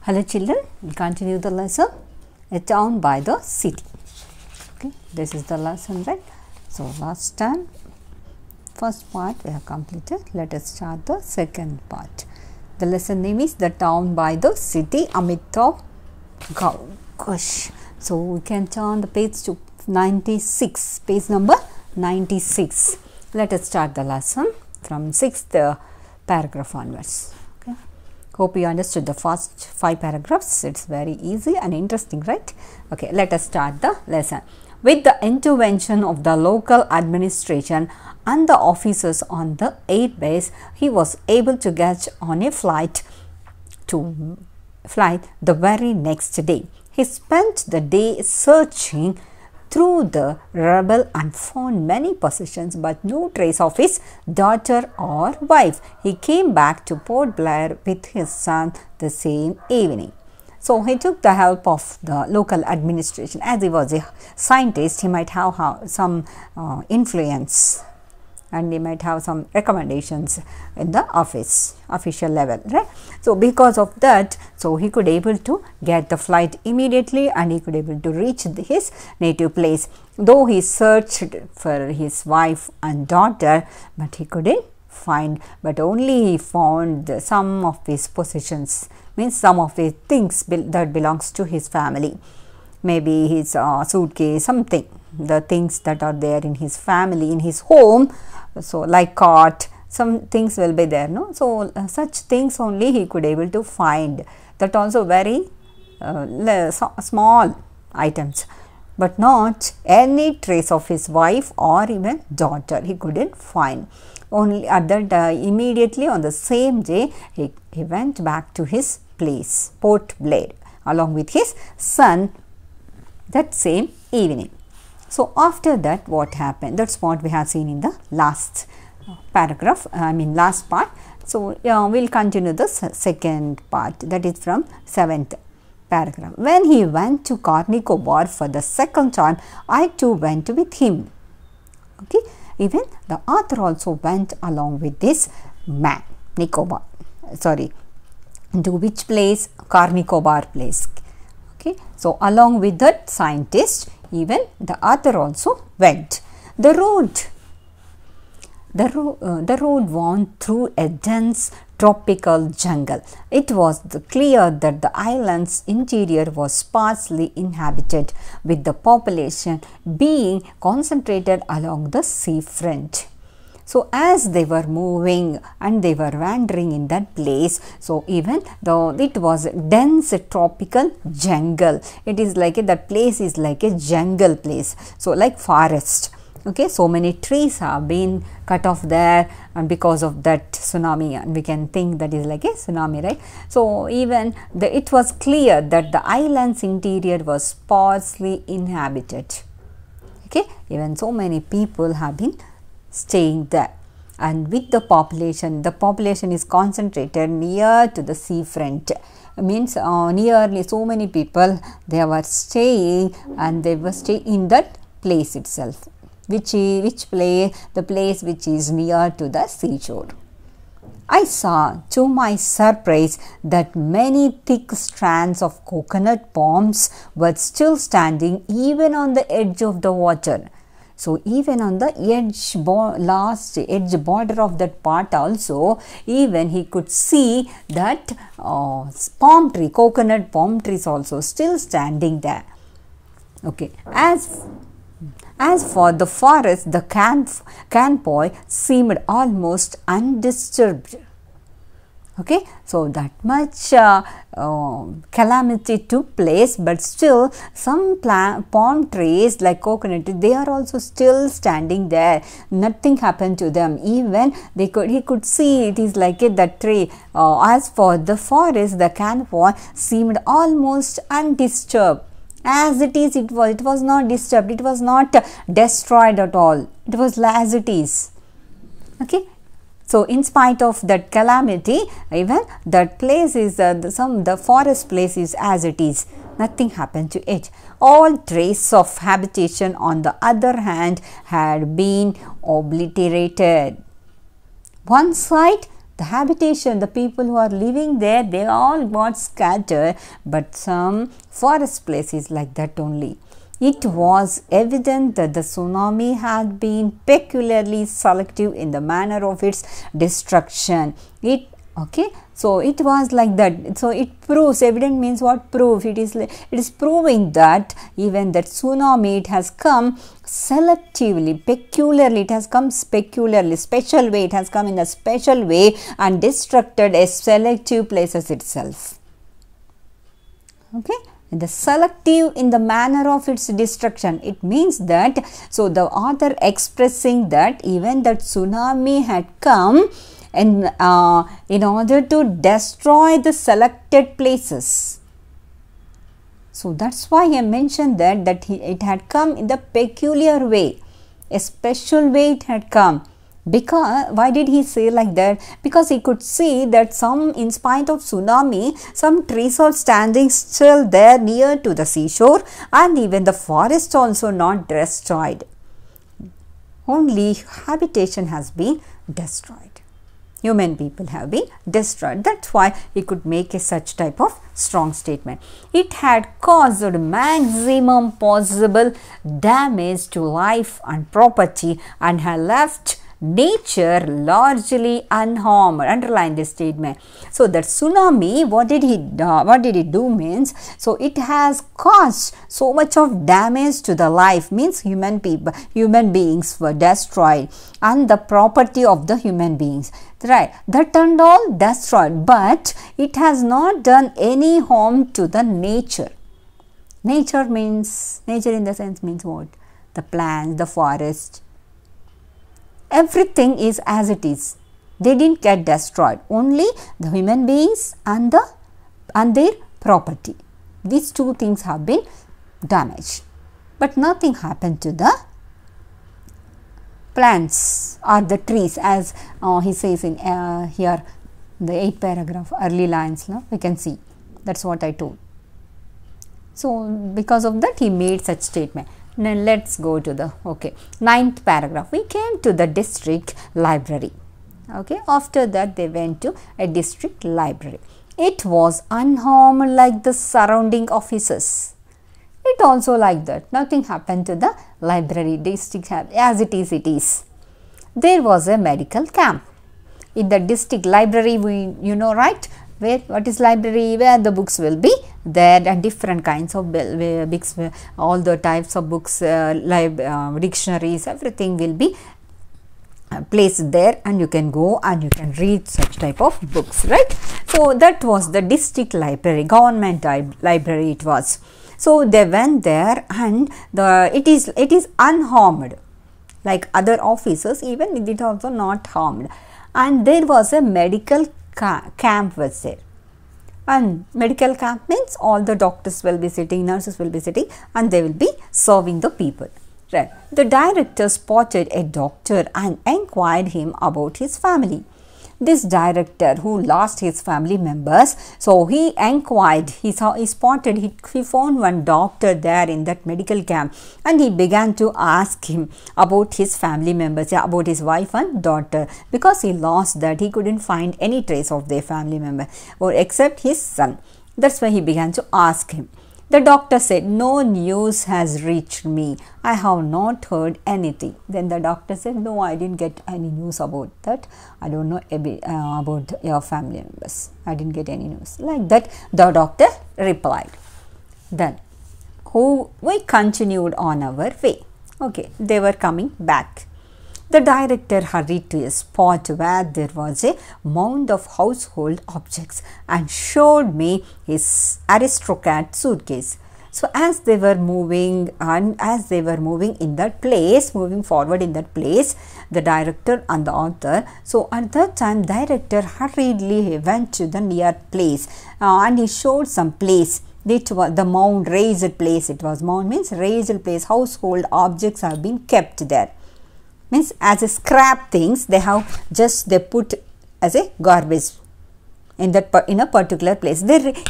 Hello children, we will continue the lesson, a town by the city. Okay, this is the lesson, right? So, last time, first part we have completed. Let us start the second part. The lesson name is The Town by the City, Amitav Ghosh. So, we can turn the page to 96, page number 96. Let us start the lesson from 6th paragraph onwards. Okay. Hope you understood the first 5 paragraphs. It's very easy and interesting, right? Okay, let us start the lesson. With the intervention of the local administration and the officers on the air base, he was able to get on a flight the very next day. He spent the day searching through the rubble and found many possessions but no trace of his daughter or wife. He came back to Port Blair with his son the same evening. So, he took the help of the local administration. As he was a scientist, he might have some influence and he might have some recommendations in the official level, right? So, because of that, so he could able to get the flight immediately and he could able to reach his native place. Though he searched for his wife and daughter, but he couldn't find, but only he found some of his possessions, means some of the things that belongs to his family, maybe his suitcase, something, the things that are there in his family, in his home. So, like cot, some things will be there, no? So, such things only he could able to find, that also very small items, but not any trace of his wife or even daughter he couldn't find. Only at that immediately on the same day he went back to his place, Port Blair, along with his son that same evening. So, after that what happened? That is what we have seen in the last paragraph, last part. So, we will continue the second part, that is from 7th paragraph. When he went to Nicobar for the second time, I too went with him. Okay. Even the author also went along with this man, Nicobar, to which place? Nicobar place. Okay. So, along with that scientist, even the author also went. The road wound through a dense tropical jungle. It was clear that the island's interior was sparsely inhabited, with the population being concentrated along the seafront. So, as they were moving and they were wandering in that place, so even though it was a dense tropical jungle, it is like that place is like a jungle place, so like forest. Okay, so many trees have been cut off there and because of that tsunami, and we can think that is like a tsunami, right? So, even it was clear that the island's interior was sparsely inhabited. Okay, even so many people have been staying there, and with the population is concentrated near to the seafront. Means nearly so many people they were staying, and they were staying in that place itself. Which place? The place which is near to the seashore. I saw to my surprise that many thick strands of coconut palms were still standing even on the edge of the water. So, even on the last edge border of that part also, even he could see that coconut palm trees also still standing there. Okay. As for the forest, the canopy seemed almost undisturbed. Okay, so that much calamity took place, but still some palm trees like coconut, they are also still standing there. Nothing happened to them. Even he could see it is like that tree. As for the forest, the canopy seemed almost undisturbed. As it is, it was not disturbed, it was not destroyed at all, it was as it is. Okay. So, in spite of that calamity, even that place is the forest place is as it is, nothing happened to it. All trace of habitation on the other hand had been obliterated. One side The habitation, the people who are living there, they all got scattered, but some forest places like that only. It was evident that the tsunami had been peculiarly selective in the manner of its destruction. So it was like that. So it proves, evident means what? Proof. It is proving that even that tsunami, it has come selectively, peculiarly, it has come peculiarly, special way, it has come in a special way and destructed a selective places itself. Okay. The selective in the manner of its destruction. It means that, so the author expressing that even that tsunami had come and in order to destroy the selected places. So that's why I mentioned that it had come in the peculiar way, a special way it had come. Because why did he say like that? Because he could see that in spite of tsunami, some trees are standing still there near to the seashore, and even the forest also not destroyed. Only habitation has been destroyed. Human people have been destroyed. That's why he could make such type of strong statement. It had caused maximum possible damage to life and property and had left nature largely unharmed. Underline this statement. So that tsunami, what did it do means, so it has caused so much of damage to the life, means human beings were destroyed, and the property of the human beings, right, that and all destroyed, but it has not done any harm to the nature. Nature in the sense means what? The plants, the forest, everything is as it is. They didn't get destroyed. Only the human beings and their property. These two things have been damaged. But nothing happened to the plants or the trees, as he says in here, the 8th paragraph, early lines. No? We can see. That's what I told. So because of that, he made such statement. Now let's go to the 9th paragraph. We came to the district library. After that they went to a district library. It was unharmed like the surrounding offices. It also like that. Nothing happened to the library. District as it is. There was a medical camp. In the district library, right? What is library? Where the books will be there, and different kinds of books, all the types of books, dictionaries, everything will be placed there, and you can go and you can read such type of books, right? So that was the district library, government library it was. So they went there, and it is unharmed like other offices, even it is also not harmed. And there was a medical camp was there, and medical camp means all the doctors will be sitting, nurses will be sitting, and they will be serving the people, right? The director spotted a doctor and inquired him about his family. This director who lost his family members, so he inquired, he found one doctor there in that medical camp, and he began to ask him about his family members, about his wife and daughter, because he lost that, he couldn't find any trace of their family member or except his son. That's why he began to ask him. The doctor said, "No news has reached me. I have not heard anything." Then the doctor said, "No, I didn't get any news about that. I don't know about your family members. I didn't get any news." Like that, the doctor replied. Then, we continued on our way. They were coming back. The director hurried to a spot where there was a mound of household objects and showed me his aristocrat suitcase. So as they were moving in that place, moving forward in that place, the director and the author, so at that time director hurriedly went to the near place and he showed some place. It was the mound, raised place. It was mound means raised place. Household objects have been kept there. Means as a scrap things, they put as a garbage in a particular place.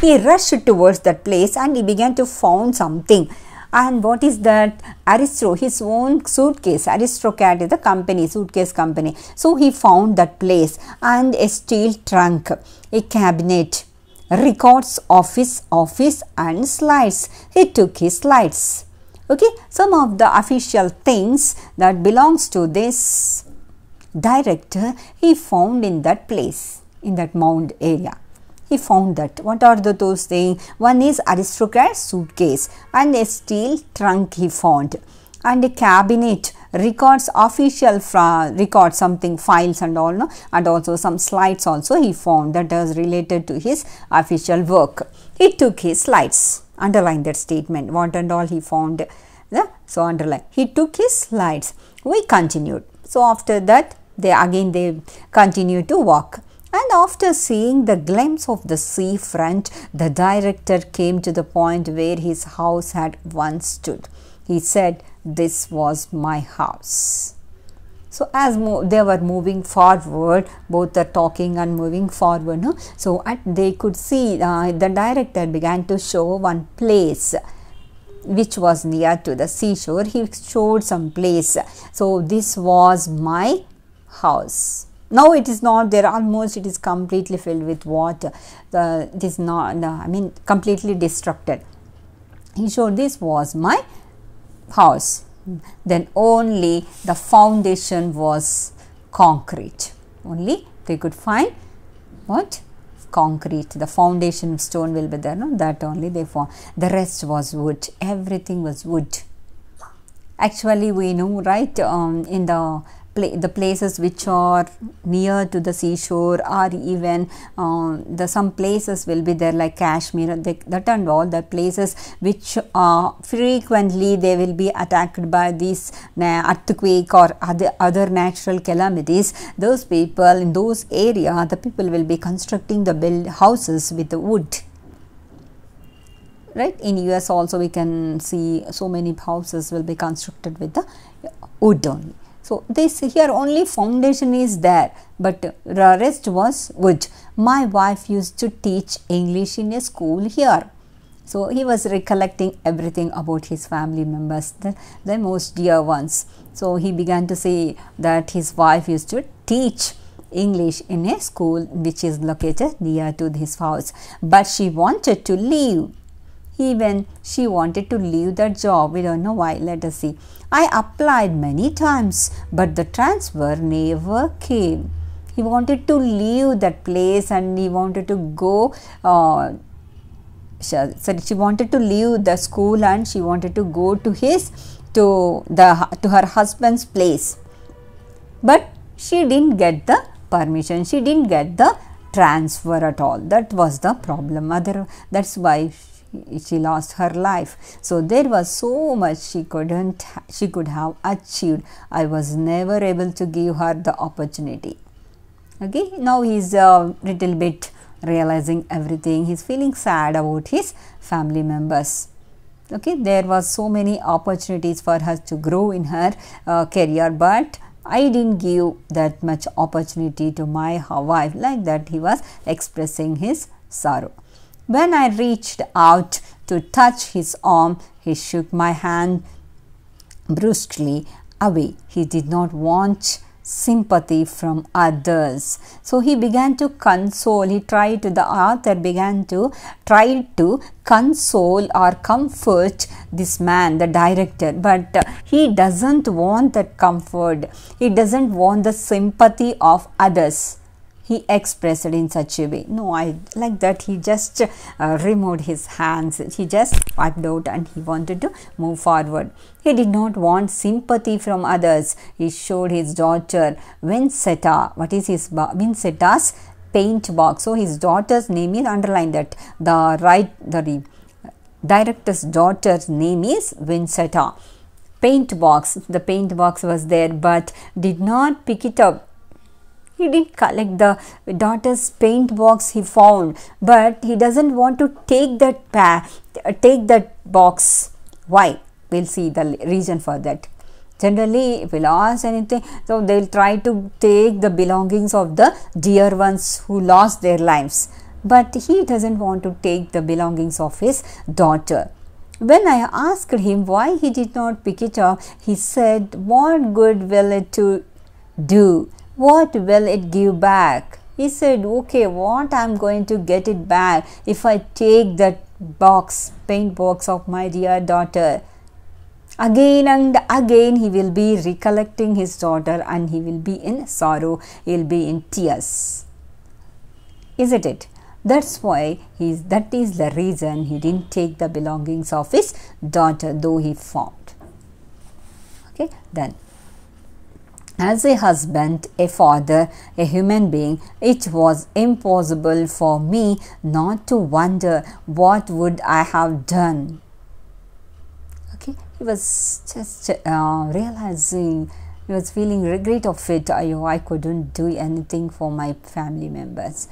He rushed towards that place and he began to found something. And what is that? His own suitcase. Aristocrat is the company, suitcase company. So he found that place, and a steel trunk, a cabinet, records of his office, and slides. He took his slides. Okay, some of the official things that belongs to this director he found in that place, in that mound area. He found that. What are those things? One is aristocrat suitcase, and a steel trunk he found, and a cabinet, records, official records, something, files and all, no? And also some slides also he found that was related to his official work. He took his slides. Underline that statement, what and all he found. So underline, he took his slides. We continued. So after that they continued to walk, and after seeing the glimpse of the sea front, the director came to the point where his house had once stood. He said, "This was my house." So as they were moving forward, both are talking and moving forward, no? So they could see the director began to show one place which was near to the seashore. He showed some place. So this was my house. Now it is not there, almost it is completely filled with water. It is not, completely destructed. He showed this was my house. Then only the foundation was concrete. Only they could find what? Concrete. The foundation stone will be there, no? That only they found. The rest was wood. Everything was wood. Actually, we know, right? In the places which are near to the seashore, or even some places will be there like Kashmir, that and all the places which frequently they will be attacked by these earthquake or other natural calamities. Those people in those areas, the people will be constructing the houses with the wood. Right? In US also we can see so many houses will be constructed with the wood only. So this here only foundation is there, but the rest was wood. My wife used to teach English in a school here. So he was recollecting everything about his family members, the most dear ones. So he began to say that his wife used to teach English in a school which is located near to his house, but she wanted to leave. Even she wanted to leave that job. We don't know why. Let us see. I applied many times, but the transfer never came. He wanted to leave that place, and he wanted to go. She wanted to leave the school, and she wanted to go to her husband's place, but she didn't get the permission. She didn't get the transfer at all. That was the problem. That's why she lost her life. So there was so much she could have achieved. I was never able to give her the opportunity. Okay, now he's a little bit realizing everything. He's feeling sad about his family members. Okay, there was so many opportunities for her to grow in her career, but I didn't give that much opportunity to my wife. Like that he was expressing his sorrow. When I reached out to touch his arm, he shook my hand brusquely away. He did not want sympathy from others. So he began to console. The author began to try to console or comfort this man, the director, but he doesn't want that comfort. He doesn't want the sympathy of others. He expressed it in such a way. No, I like that. He just removed his hands. He just wiped out and he wanted to move forward. He did not want sympathy from others. He showed his daughter Vincetta. What is Vincetta's paint box? So his daughter's name is, underline that. The director's daughter's name is Vincetta. Paint box. The paint box was there, but did not pick it up. He did collect the daughter's paint box he found, but he doesn't want to take that box. Why? We'll see the reason for that. Generally, if we'll ask anything, so they'll try to take the belongings of the dear ones who lost their lives. But he doesn't want to take the belongings of his daughter. When I asked him why he did not pick it up, he said, "What good will it to do? What will it give back?" He said, "Okay, what I am going to get it back if I take that box, paint box of my dear daughter?" Again and again he will be recollecting his daughter, and he will be in sorrow, he will be in tears. Isn't it? That's why that is the reason he didn't take the belongings of his daughter, though he found. Okay, then as a husband, a father, a human being, it was impossible for me not to wonder what would I have done. Okay, he was just realizing, he was feeling regret of it. I couldn't do anything for my family members.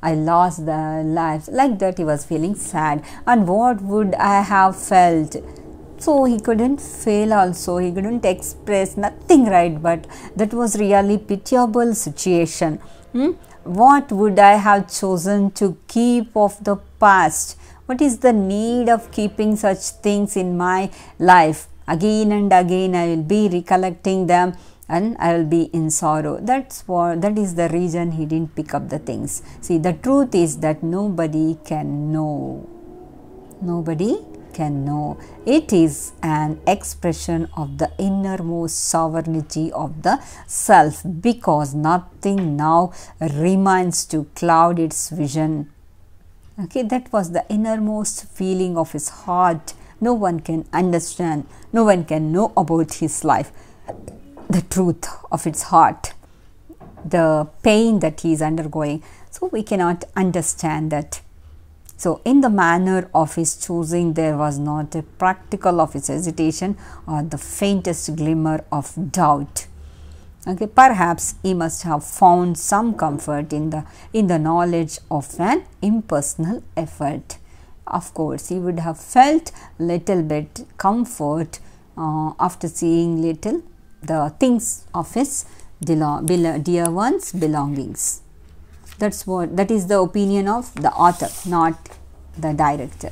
I lost their lives. Like that he was feeling sad, and what would I have felt? So he couldn't fail also, he couldn't express nothing, right? But that was really pitiable situation. What would I have chosen to keep of the past? What is the need of keeping such things in my life? Again and again I will be recollecting them, and I will be in sorrow. That is the reason he didn't pick up the things. See, the truth is that nobody can know. Nobody can know. It is an expression of the innermost sovereignty of the self, because nothing now remains to cloud its vision. Okay, that was the innermost feeling of his heart. No one can understand, no one can know about his life, the truth of its heart, the pain that he is undergoing. So we cannot understand that. So in the manner of his choosing, there was not a particle of his hesitation or the faintest glimmer of doubt. Okay, perhaps he must have found some comfort in the knowledge of an impersonal effort. Of course, he would have felt little bit comfort after seeing the things of his dear one's belongings. That is the opinion of the author, not the director.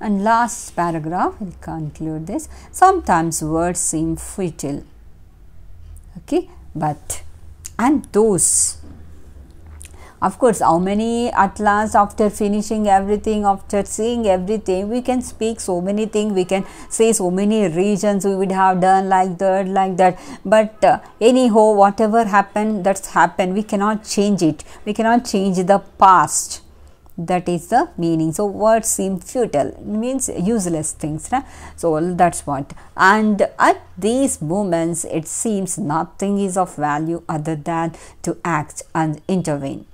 And last paragraph will conclude this. Sometimes words seem futile. Okay, and those, of course, how many at last, after finishing everything, after seeing everything, we can speak so many things, we can say so many reasons we would have done like that, but anyhow, whatever happened, that's happened. We cannot change it, we cannot change the past. That is the meaning. So words seem futile, means useless things, right? So that's what. And at these moments it seems nothing is of value other than to act and intervene.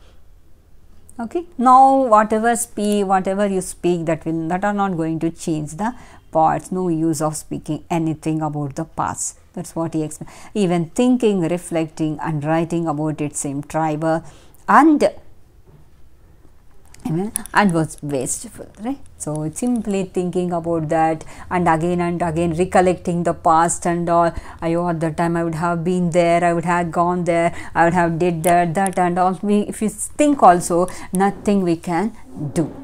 Okay, now whatever you speak, that are not going to change the parts. No use of speaking anything about the past. That's what he explained. Even thinking, reflecting and writing about it seemed trivial and was wasteful, right? So simply thinking about that and again recollecting the past and all. At the time I would have been there, I would have gone there, I would have did that and all. If you think also, nothing we can do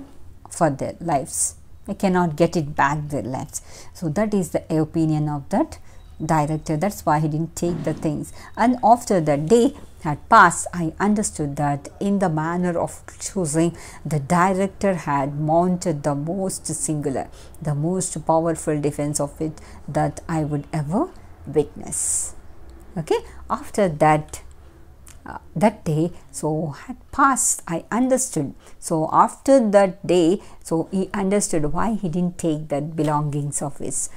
for their lives. We cannot get it back, their lives. So that is the opinion of that director. That's why he didn't take the things. And after that day had passed, I understood that in the manner of choosing, the director had mounted the most singular, the most powerful defense of it that I would ever witness. Okay, after that day, so had passed, I understood. So after that day, so he understood why he didn't take that belongings of his.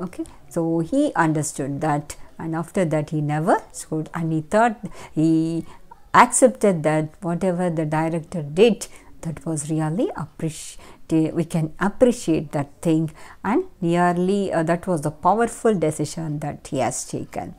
Okay, so he understood that, and after that he never scored, and he accepted that whatever the director did, that was really we can appreciate that thing, and nearly that was the powerful decision that he has taken.